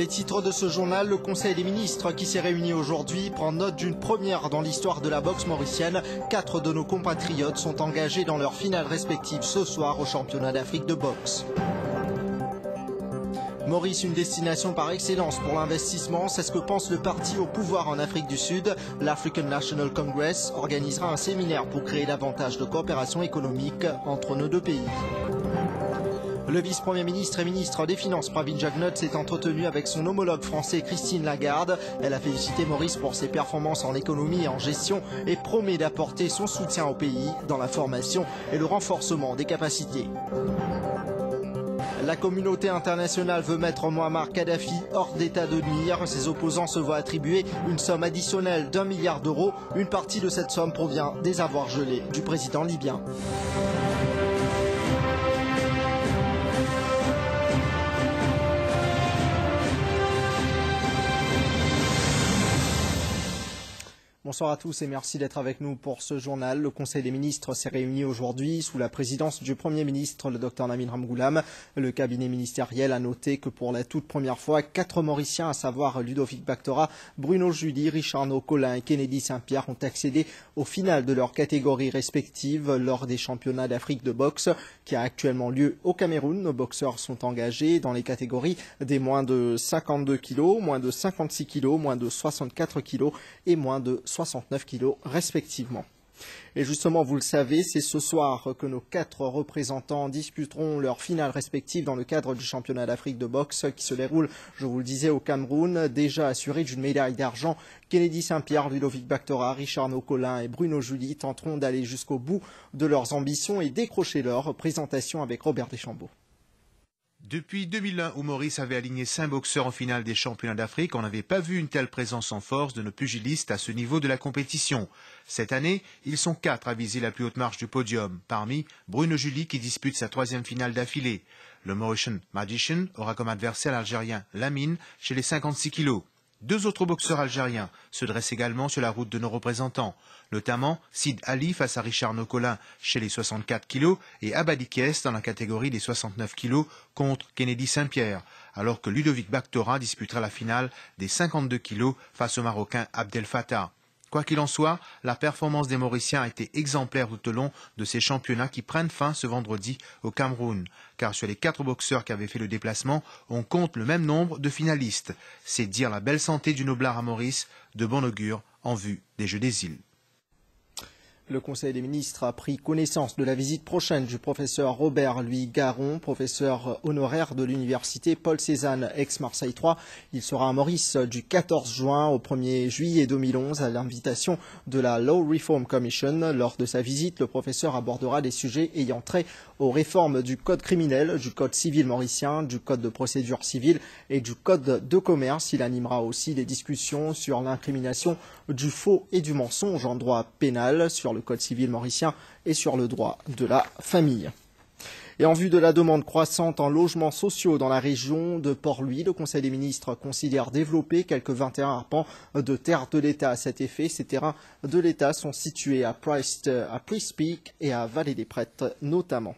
Les titres de ce journal, le Conseil des ministres qui s'est réuni aujourd'hui prend note d'une première dans l'histoire de la boxe mauricienne. 4 de nos compatriotes sont engagés dans leurs finales respectives ce soir au championnat d'Afrique de boxe. Maurice, une destination par excellence pour l'investissement, c'est ce que pense le parti au pouvoir en Afrique du Sud. L'African National Congress organisera un séminaire pour créer davantage de coopération économique entre nos deux pays. Le vice-premier ministre et ministre des Finances Pravin Jagnot s'est entretenu avec son homologue français Christine Lagarde. Elle a félicité Maurice pour ses performances en économie et en gestion et promet d'apporter son soutien au pays dans la formation et le renforcement des capacités. La communauté internationale veut mettre Mouammar Kadhafi hors d'état de nuire. Ses opposants se voient attribuer une somme additionnelle d'1 milliard d'euros. Une partie de cette somme provient des avoirs gelés du président libyen. Bonsoir à tous et merci d'être avec nous pour ce journal. Le Conseil des ministres s'est réuni aujourd'hui sous la présidence du Premier ministre, le Dr Namin Ramgoolam. Le cabinet ministériel a noté que pour la toute première fois, 4 Mauriciens, à savoir Ludovic Bactora, Bruno Judy, Richard Nocolin et Kennedy Saint-Pierre, ont accédé aux finales de leurs catégories respectives lors des championnats d'Afrique de boxe qui a actuellement lieu au Cameroun. Nos boxeurs sont engagés dans les catégories des moins de 52 kg, moins de 56 kg, moins de 64 kg et moins de 69 kilos respectivement. Et justement, vous le savez, c'est ce soir que nos 4 représentants disputeront leurs finales respectives dans le cadre du championnat d'Afrique de boxe qui se déroule, je vous le disais, au Cameroun. Déjà assurés d'une médaille d'argent, Kennedy Saint-Pierre, Ludovic Bactora, Richard Nocolin et Bruno Judy tenteront d'aller jusqu'au bout de leurs ambitions et décrocher leur représentation avec Robert Deschambault. Depuis 2001, où Maurice avait aligné 5 boxeurs en finale des championnats d'Afrique, on n'avait pas vu une telle présence en force de nos pugilistes à ce niveau de la compétition. Cette année, ils sont 4 à viser la plus haute marche du podium, parmi Bruno Judy qui dispute sa 3e finale d'affilée. Le Mauritian Magician aura comme adversaire l'Algérien Lamine chez les 56 kilos. 2 autres boxeurs algériens se dressent également sur la route de nos représentants, notamment Sid Ali face à Richard Nocolin chez les 64 kg et Abadi Kess dans la catégorie des 69 kg contre Kennedy Saint-Pierre, alors que Ludovic Bactora disputera la finale des 52 kg face au Marocain Abdel Fattah. Quoi qu'il en soit, la performance des Mauriciens a été exemplaire tout au long de ces championnats qui prennent fin ce vendredi au Cameroun. Car sur les 4 boxeurs qui avaient fait le déplacement, on compte le même nombre de finalistes. C'est dire la belle santé du noblard à Maurice, de bon augure en vue des Jeux des îles. Le Conseil des ministres a pris connaissance de la visite prochaine du professeur Robert Louis Garon, professeur honoraire de l'université Paul Cézanne, ex-Marseille 3. Il sera à Maurice du 14 juin au 1er juillet 2011 à l'invitation de la Law Reform Commission. Lors de sa visite, le professeur abordera des sujets ayant trait aux réformes du code criminel, du code civil mauricien, du code de procédure civile et du code de commerce. Il animera aussi des discussions sur l'incrimination du faux et du mensonge en droit pénal, sur le code civil mauricien et sur le droit de la famille. Et en vue de la demande croissante en logements sociaux dans la région de Port-Louis, le Conseil des ministres considère développer quelques 21 arpents de terres de l'État à cet effet. Ces terrains de l'État sont situés à Price Peak et à Vallée des Prêtres notamment.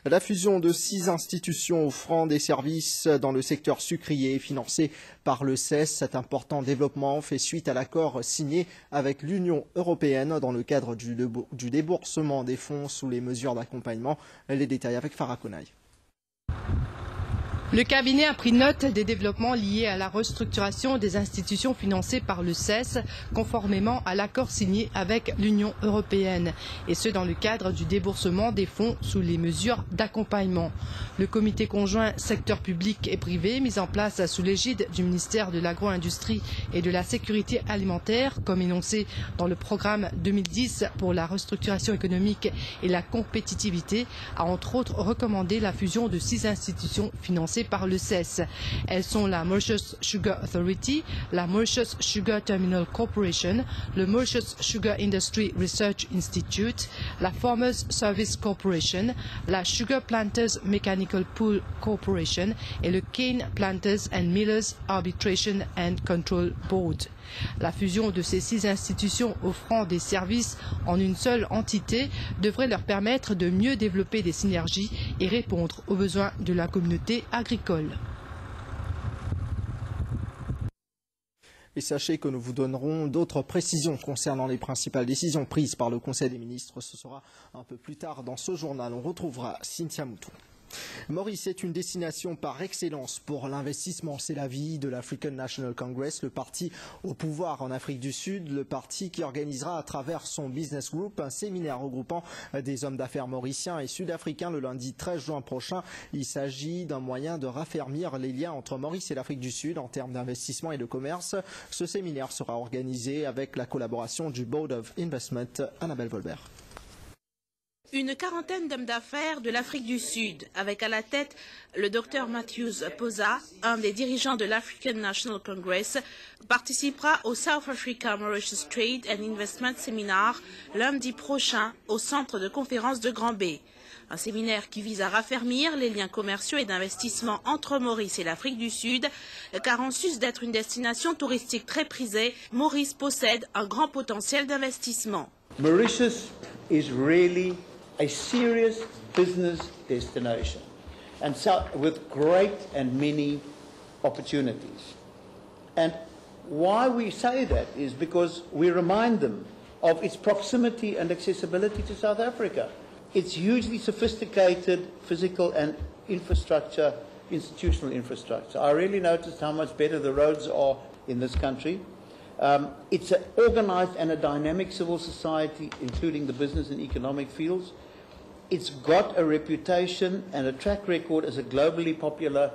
La fusion de 6 institutions offrant des services dans le secteur sucrier financé par le CES, cet important développement fait suite à l'accord signé avec l'Union européenne dans le cadre du déboursement des fonds sous les mesures d'accompagnement. Les détails avec Farah Konaï. Le cabinet a pris note des développements liés à la restructuration des institutions financées par le CES, conformément à l'accord signé avec l'Union européenne, et ce dans le cadre du déboursement des fonds sous les mesures d'accompagnement. Le comité conjoint secteur public et privé, mis en place sous l'égide du ministère de l'Agro-Industrie et de la Sécurité alimentaire, comme énoncé dans le programme 2010 pour la restructuration économique et la compétitivité, a entre autres recommandé la fusion de 6 institutions financées par le CES. Elles sont la Mauritius Sugar Authority, la Mauritius Sugar Terminal Corporation, le Mauritius Sugar Industry Research Institute, la Farmers Service Corporation, la Sugar Planters Mechanical Pool Corporation et le Cane Planters and Millers Arbitration and Control Board. La fusion de ces 6 institutions offrant des services en une seule entité devrait leur permettre de mieux développer des synergies et répondre aux besoins de la communauté agricole. Et sachez que nous vous donnerons d'autres précisions concernant les principales décisions prises par le Conseil des ministres. Ce sera un peu plus tard dans ce journal. On retrouvera Cynthia Moutou. Maurice est une destination par excellence pour l'investissement. C'est l'avis de l'African National Congress, le parti au pouvoir en Afrique du Sud, le parti qui organisera à travers son business group un séminaire regroupant des hommes d'affaires mauriciens et sud-africains le lundi 13 juin prochain. Il s'agit d'un moyen de raffermir les liens entre Maurice et l'Afrique du Sud en termes d'investissement et de commerce. Ce séminaire sera organisé avec la collaboration du Board of Investment. Annabelle Volbert. Une quarantaine d'hommes d'affaires de l'Afrique du Sud, avec à la tête le Dr Matthews Poza, un des dirigeants de l'African National Congress, participera au South Africa Mauritius Trade and Investment Seminar lundi prochain au centre de conférence de Grand Bay. Un séminaire qui vise à raffermir les liens commerciaux et d'investissement entre Maurice et l'Afrique du Sud, car en sus d'être une destination touristique très prisée, Maurice possède un grand potentiel d'investissement. Mauritius is really a serious business destination, and so with great and many opportunities. And why we say that is because we remind them of its proximity and accessibility to South Africa. Its hugely sophisticated physical and infrastructure, institutional infrastructure. I really noticed how much better the roads are in this country. It's an organized and a dynamic civil society, including the business and economic fields. It's got a reputation and a track record as a globally popular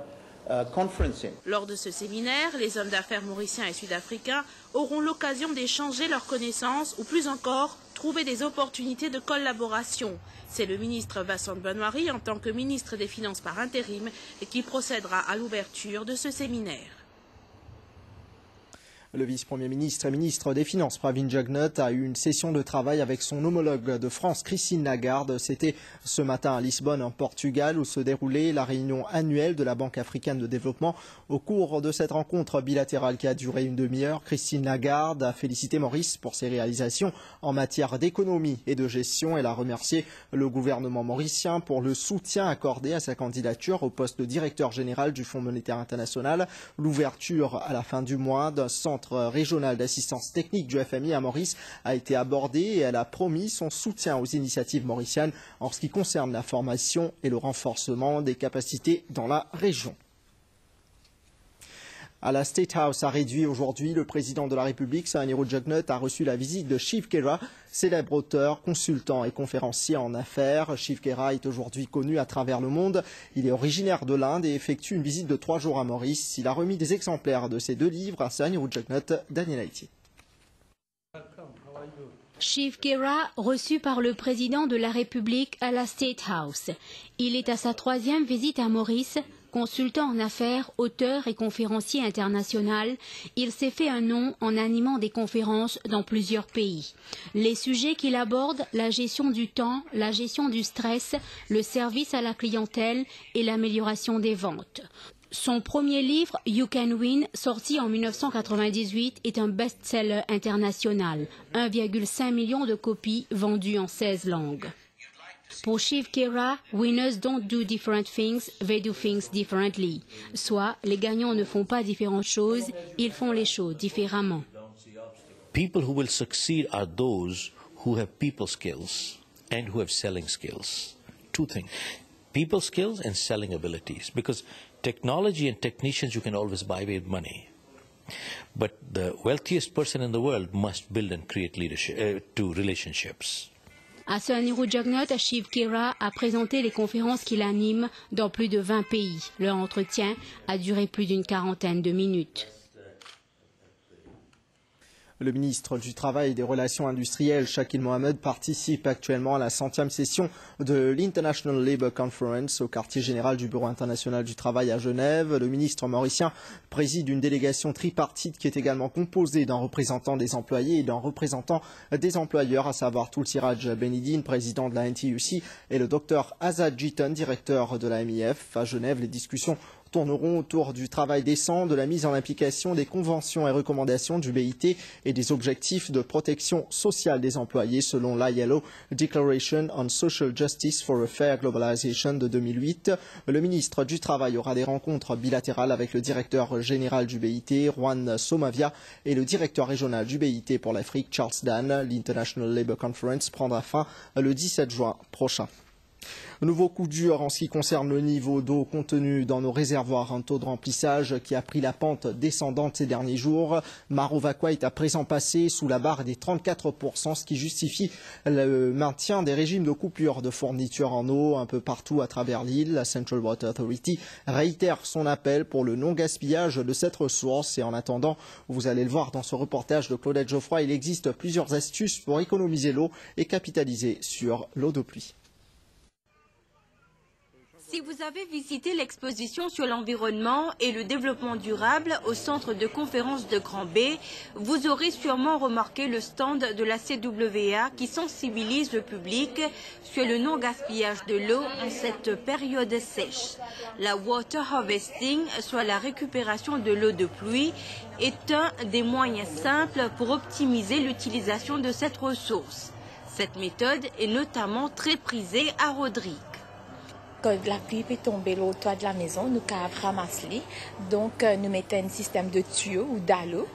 conferencing. Lors de ce séminaire, les hommes d'affaires mauriciens et sud-africains auront l'occasion d'échanger leurs connaissances ou plus encore, trouver des opportunités de collaboration. C'est le ministre Vincent Benoîry, en tant que ministre des Finances par intérim, qui procédera à l'ouverture de ce séminaire. Le vice-premier ministre et ministre des Finances, Pravin Jugnauth, a eu une session de travail avec son homologue de France, Christine Lagarde. C'était ce matin à Lisbonne, en Portugal, où se déroulait la réunion annuelle de la Banque africaine de développement. Au cours de cette rencontre bilatérale qui a duré une demi-heure, Christine Lagarde a félicité Maurice pour ses réalisations en matière d'économie et de gestion. Elle a remercié le gouvernement mauricien pour le soutien accordé à sa candidature au poste de directeur général du Fonds monétaire international. L'ouverture à la fin du mois d'un centre régional d'assistance technique du FMI à Maurice a été abordée et elle a promis son soutien aux initiatives mauriciennes en ce qui concerne la formation et le renforcement des capacités dans la région. À la State House a réduit aujourd'hui, le président de la République, Sahanirou Jugnauth, a reçu la visite de Shiv Khera, célèbre auteur, consultant et conférencier en affaires. Shiv Khera est aujourd'hui connu à travers le monde. Il est originaire de l'Inde et effectue une visite de 3 jours à Maurice. Il a remis des exemplaires de ses 2 livres à Sahanirou Jugnauth. Daniel Haïti. Shiv Khera, reçu par le président de la République à la State House. Il est à sa 3e visite à Maurice. Consultant en affaires, auteur et conférencier international, il s'est fait un nom en animant des conférences dans plusieurs pays. Les sujets qu'il aborde, la gestion du temps, la gestion du stress, le service à la clientèle et l'amélioration des ventes. Son premier livre, You Can Win, sorti en 1998, est un best-seller international. 1,5 million de copies vendues en 16 langues. Pour Shiv Khera, winners don't do different things, they do things differently. Soit, les gagnants ne font pas différentes choses, ils font les choses différemment. People who will succeed are those who have people skills and who have selling skills. 2 things. People skills and selling abilities. Because technology and technicians you can always buy with money. But the wealthiest person in the world must build and create leadership, to relationships. À Sahanirou Jugnauth, Shiv Khera a présenté les conférences qu'il anime dans plus de 20 pays. Leur entretien a duré plus d'une quarantaine de minutes. Le ministre du Travail et des Relations industrielles, Shakil Mohamed, participe actuellement à la 100e session de l'International Labour Conference au quartier général du Bureau international du travail à Genève. Le ministre mauricien préside une délégation tripartite qui est également composée d'un représentant des employés et d'un représentant des employeurs, à savoir Tulsiraj Benidine, président de la NTUC, et le Dr Azad Jitan, directeur de la MIF. À Genève, les discussions tourneront autour du travail décent, de la mise en application des conventions et recommandations du BIT et des objectifs de protection sociale des employés selon l'ILO Declaration on Social Justice for a Fair Globalization de 2008. Le ministre du Travail aura des rencontres bilatérales avec le directeur général du BIT, Juan Somavia, et le directeur régional du BIT pour l'Afrique, Charles Dan. L'International Labour Conference prendra fin le 17 juin prochain. Nouveau coup dur en ce qui concerne le niveau d'eau contenu dans nos réservoirs, un taux de remplissage qui a pris la pente descendante ces derniers jours. Maro-Vakwa est à présent passé sous la barre des 34%, ce qui justifie le maintien des régimes de coupure de fourniture en eau un peu partout à travers l'île. La Central Water Authority réitère son appel pour le non-gaspillage de cette ressource et en attendant, vous allez le voir dans ce reportage de Claudette Geoffroy, il existe plusieurs astuces pour économiser l'eau et capitaliser sur l'eau de pluie. Si vous avez visité l'exposition sur l'environnement et le développement durable au centre de conférence de Grand B, vous aurez sûrement remarqué le stand de la CWA qui sensibilise le public sur le non-gaspillage de l'eau en cette période sèche. La water harvesting, soit la récupération de l'eau de pluie, est un des moyens simples pour optimiser l'utilisation de cette ressource. Cette méthode est notamment très prisée à Rodrigue. Quand la pluie peut tomber au toit de la maison, nous ramassons. Donc, nous mettons un système de tuyaux ou d'allô.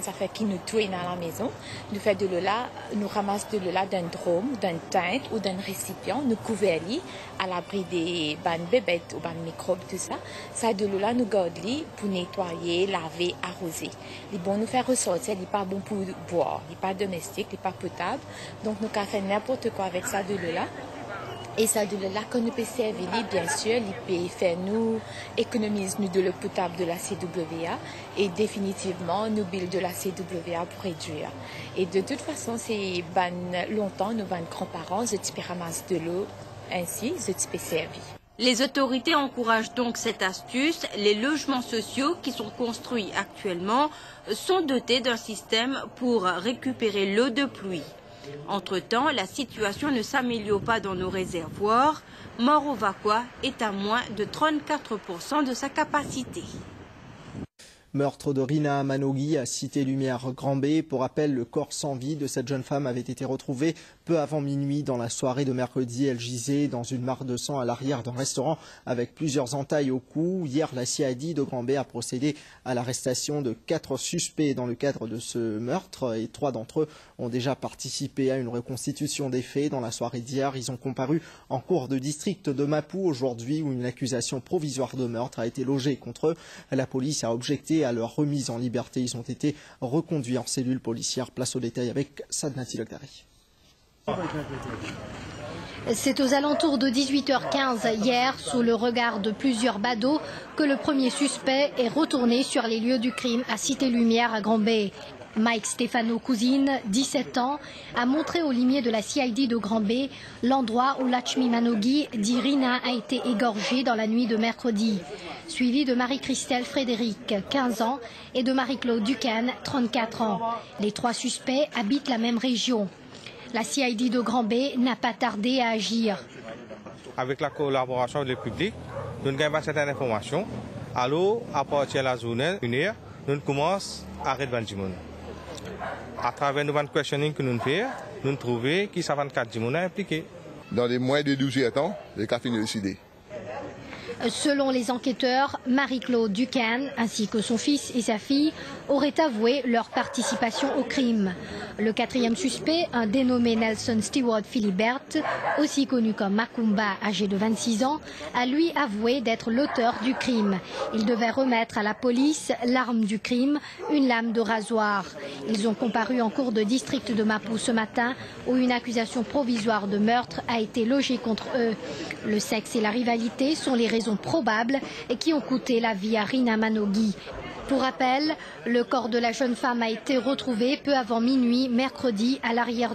Ça fait qu'il nous touille dans la maison. Nous fait de l'eau là, nous ramassons de l'eau là d'un drôme, d'un teinte ou d'un récipient. Nous couvrons à l'abri des bébêtes ou microbes, tout ça. Ça de l'eau là, nous gardons pour nettoyer, laver, arroser. Les bon nous faire ressortir, il n'est pas bon pour boire, il n'est pas domestique, il n'est pas potable. Donc, nous avons fait n'importe quoi avec ça de l'eau là. Et ça de là qu'on peut servir, bien sûr, il peut faire nous économiser nous de l'eau potable de la CWA et définitivement nous build de la CWA pour réduire. Et de toute façon, c'est longtemps nous grands-parents, je peux ramasser de l'eau ainsi, je peux servir. Les autorités encouragent donc cette astuce. Les logements sociaux qui sont construits actuellement sont dotés d'un système pour récupérer l'eau de pluie. Entre-temps, la situation ne s'améliore pas dans nos réservoirs. Maro-Vakwa est à moins de 34% de sa capacité. Meurtre de Rina Manogi à Cité-Lumière Grand B. Pour rappel, le corps sans vie de cette jeune femme avait été retrouvé peu avant minuit dans la soirée de mercredi. Elle gisait dans une mare de sang à l'arrière d'un restaurant avec plusieurs entailles au cou. Hier, la CID de Grand B a procédé à l'arrestation de 4 suspects dans le cadre de ce meurtre et 3 d'entre eux ont déjà participé à une reconstitution des faits. Dans la soirée d'hier, ils ont comparu en cour de district de Mapou aujourd'hui où une accusation provisoire de meurtre a été logée contre eux. La police a objecté à leur remise en liberté. Ils ont été reconduits en cellule policière. Place au détail avec Sadnati Logdari. C'est aux alentours de 18h15 hier, sous le regard de plusieurs badauds, que le premier suspect est retourné sur les lieux du crime à Cité-Lumière à Grand B. Mike Stefano Cousine, 17 ans, a montré au limier de la CID de Grand B l'endroit où Lachmi Manogi, dit Rina, a été égorgée dans la nuit de mercredi, suivi de Marie-Christelle Frédéric, 15 ans, et de Marie-Claude Ducan, 34 ans. Les 3 suspects habitent la même région. La CID de Grand B n'a pas tardé à agir. Avec la collaboration du public, nous avons certaines informations. Alors, à partir de la journée, nous commençons à arrêter les gens. À travers le questioning que nous faisons, nous trouvons qu'ils savent 4 gens impliqués. Dans les moins de 12 ans, les cas finissent décidés. Selon les enquêteurs, Marie-Claude Ducan ainsi que son fils et sa fille auraient avoué leur participation au crime. Le 4e suspect, un dénommé Nelson Stewart Philibert, aussi connu comme Macumba, âgé de 26 ans, a lui avoué d'être l'auteur du crime. Il devait remettre à la police l'arme du crime, une lame de rasoir. Ils ont comparu en cour de district de Mapou ce matin, où une accusation provisoire de meurtre a été logée contre eux. Le sexe et la rivalité sont les raisons probables et qui ont coûté la vie à Rina Manogi. Pour rappel, le corps de la jeune femme a été retrouvé peu avant minuit mercredi à l'arrière de